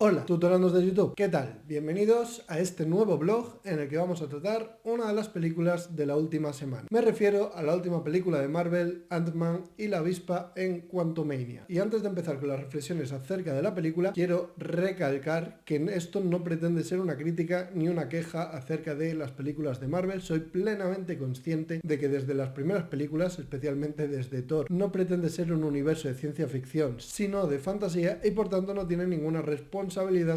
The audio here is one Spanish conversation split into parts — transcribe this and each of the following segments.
Hola, tutoranos de YouTube, ¿qué tal? Bienvenidos a este nuevo vlog en el que vamos a tratar una de las películas de la última semana. Me refiero a la última película de Marvel, Ant-Man y la avispa en Quantumania. Y antes de empezar con las reflexiones acerca de la película, quiero recalcar que esto no pretende ser una crítica ni una queja acerca de las películas de Marvel. Soy plenamente consciente de que desde las primeras películas, especialmente desde Thor, no pretende ser un universo de ciencia ficción, sino de fantasía y por tanto no tiene ninguna responsabilidad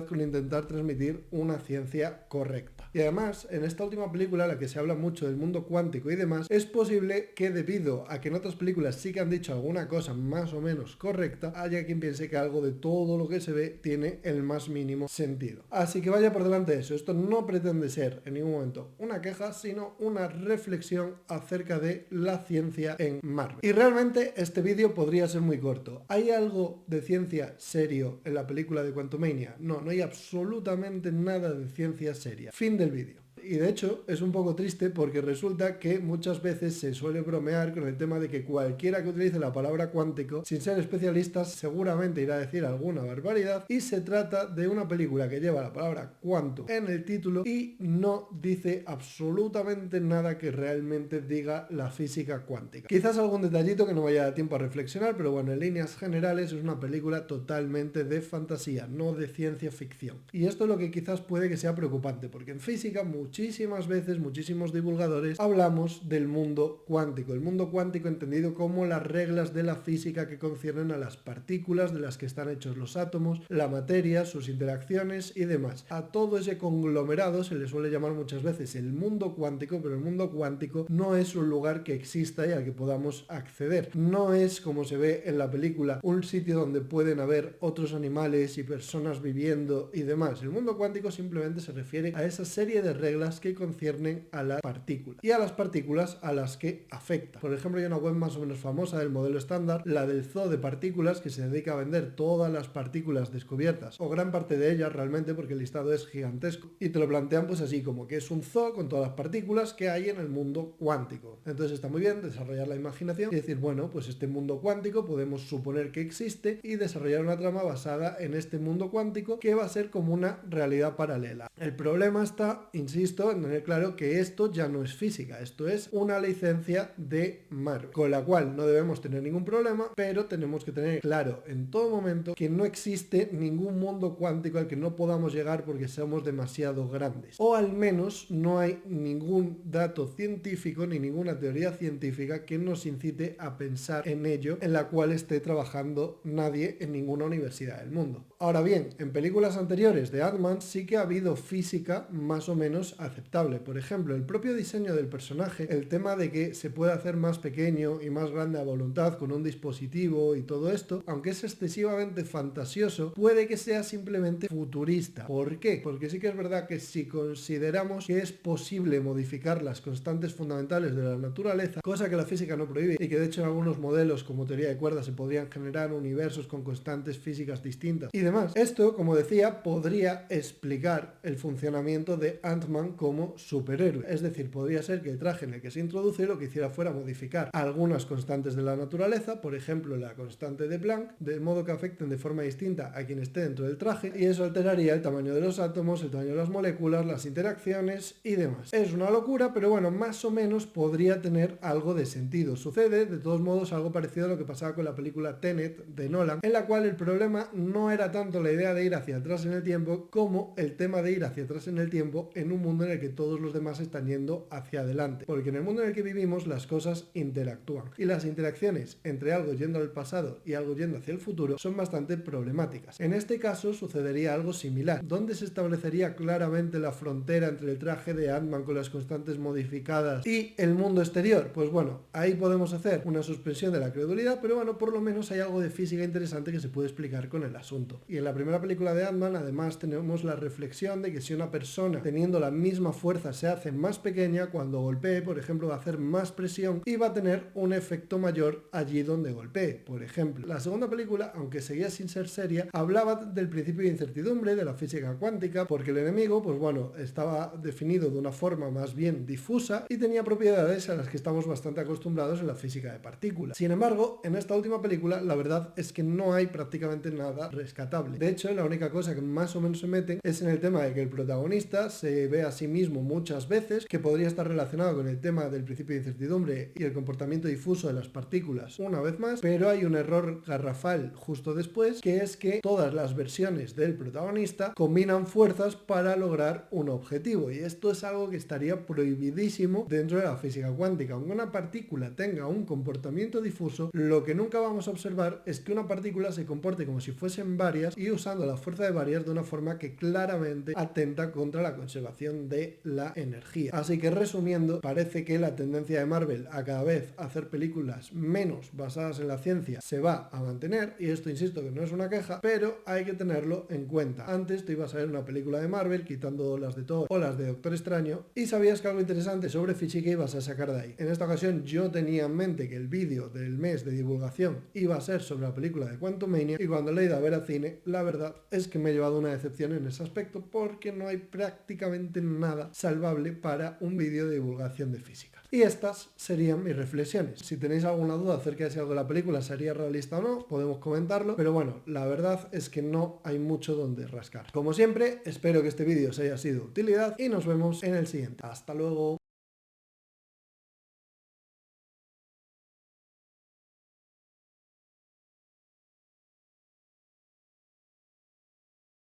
con intentar transmitir una ciencia correcta. Y además, en esta última película, en la que se habla mucho del mundo cuántico y demás, es posible que debido a que en otras películas sí que han dicho alguna cosa más o menos correcta, haya quien piense que algo de todo lo que se ve tiene el más mínimo sentido. Así que vaya por delante eso, esto no pretende ser en ningún momento una queja, sino una reflexión acerca de la ciencia en Marvel. Y realmente este vídeo podría ser muy corto. ¿Hay algo de ciencia serio en la película de Quantumania? No hay absolutamente nada de ciencia seria. Fin del vídeo. Y de hecho es un poco triste porque resulta que muchas veces se suele bromear con el tema de que cualquiera que utilice la palabra cuántico, sin ser especialistas, seguramente irá a decir alguna barbaridad, y se trata de una película que lleva la palabra quantum en el título y no dice absolutamente nada que realmente diga la física cuántica. Quizás algún detallito que no vaya a dar tiempo a reflexionar, pero bueno, en líneas generales es una película totalmente de fantasía, no de ciencia ficción. Y esto es lo que quizás puede que sea preocupante, porque en física muchísimas veces, muchísimos divulgadores, hablamos del mundo cuántico. El mundo cuántico entendido como las reglas de la física que conciernen a las partículas de las que están hechos los átomos, la materia, sus interacciones y demás. A todo ese conglomerado se le suele llamar muchas veces el mundo cuántico, pero el mundo cuántico no es un lugar que exista y al que podamos acceder. No es, como se ve en la película, un sitio donde pueden haber otros animales y personas viviendo y demás. El mundo cuántico simplemente se refiere a esa serie de reglas que conciernen a las partículas y a las partículas a las que afecta. Por ejemplo, hay una web más o menos famosa del modelo estándar, la del zoo de partículas, que se dedica a vender todas las partículas descubiertas o gran parte de ellas realmente, porque el listado es gigantesco, y te lo plantean pues así, como que es un zoo con todas las partículas que hay en el mundo cuántico. Entonces está muy bien desarrollar la imaginación y decir, bueno, pues este mundo cuántico podemos suponer que existe y desarrollar una trama basada en este mundo cuántico que va a ser como una realidad paralela. El problema está, insisto, en tener claro que esto ya no es física, esto es una licencia de Marvel, con la cual no debemos tener ningún problema, pero tenemos que tener claro en todo momento que no existe ningún mundo cuántico al que no podamos llegar porque seamos demasiado grandes, o al menos no hay ningún dato científico ni ninguna teoría científica que nos incite a pensar en ello, en la cual esté trabajando nadie en ninguna universidad del mundo. Ahora bien, en películas anteriores de Ant-Man sí que ha habido física más o menos aceptable. Por ejemplo, el propio diseño del personaje, el tema de que se puede hacer más pequeño y más grande a voluntad con un dispositivo y todo esto, aunque es excesivamente fantasioso, puede que sea simplemente futurista. ¿Por qué? Porque sí que es verdad que si consideramos que es posible modificar las constantes fundamentales de la naturaleza, cosa que la física no prohíbe y que de hecho en algunos modelos como teoría de cuerdas se podrían generar universos con constantes físicas distintas y demás, esto, como decía, podría explicar el funcionamiento de Ant-Man como superhéroe. Es decir, podría ser que el traje en el que se introduce lo que hiciera fuera modificar algunas constantes de la naturaleza, por ejemplo la constante de Planck, de modo que afecten de forma distinta a quien esté dentro del traje, y eso alteraría el tamaño de los átomos, el tamaño de las moléculas, las interacciones y demás. Es una locura, pero bueno, más o menos podría tener algo de sentido. Sucede, de todos modos, algo parecido a lo que pasaba con la película Tenet de Nolan, en la cual el problema no era tanto la idea de ir hacia atrás en el tiempo como el tema de ir hacia atrás en el tiempo en un mundo en el que todos los demás están yendo hacia adelante, porque en el mundo en el que vivimos las cosas interactúan y las interacciones entre algo yendo al pasado y algo yendo hacia el futuro son bastante problemáticas. En este caso sucedería algo similar, donde se establecería claramente la frontera entre el traje de Ant-Man con las constantes modificadas y el mundo exterior. Pues bueno, ahí podemos hacer una suspensión de la credulidad, pero bueno, por lo menos hay algo de física interesante que se puede explicar con el asunto. Y en la primera película de Ant-Man además tenemos la reflexión de que si una persona teniendo la misma fuerza se hace más pequeña, cuando golpee, por ejemplo, va a hacer más presión y va a tener un efecto mayor allí donde golpee, por ejemplo. La segunda película, aunque seguía sin ser seria, hablaba del principio de incertidumbre de la física cuántica, porque el enemigo, pues bueno, estaba definido de una forma más bien difusa y tenía propiedades a las que estamos bastante acostumbrados en la física de partículas. Sin embargo, en esta última película, la verdad es que no hay prácticamente nada rescatable. De hecho, la única cosa que más o menos se meten es en el tema de que el protagonista se ve a sí mismo muchas veces, que podría estar relacionado con el tema del principio de incertidumbre y el comportamiento difuso de las partículas una vez más, pero hay un error garrafal justo después, que es que todas las versiones del protagonista combinan fuerzas para lograr un objetivo, y esto es algo que estaría prohibidísimo dentro de la física cuántica. Aunque una partícula tenga un comportamiento difuso, lo que nunca vamos a observar es que una partícula se comporte como si fuesen varias y usando la fuerza de varias de una forma que claramente atenta contra la conservación de la energía. Así que resumiendo, parece que la tendencia de Marvel a cada vez hacer películas menos basadas en la ciencia se va a mantener, y esto insisto que no es una queja, pero hay que tenerlo en cuenta. Antes te ibas a ver una película de Marvel quitando las de Thor o las de Doctor Extraño y sabías que algo interesante sobre física ibas a sacar de ahí. En esta ocasión yo tenía en mente que el vídeo del mes de divulgación iba a ser sobre la película de Quantumania, y cuando le he ido a ver al cine, la verdad es que me he llevado una decepción en ese aspecto, porque no hay prácticamente nada salvable para un vídeo de divulgación de física. Y estas serían mis reflexiones. Si tenéis alguna duda acerca de si algo de la película sería realista o no, podemos comentarlo, pero bueno, la verdad es que no hay mucho donde rascar. Como siempre, espero que este vídeo os haya sido de utilidad y nos vemos en el siguiente. ¡Hasta luego!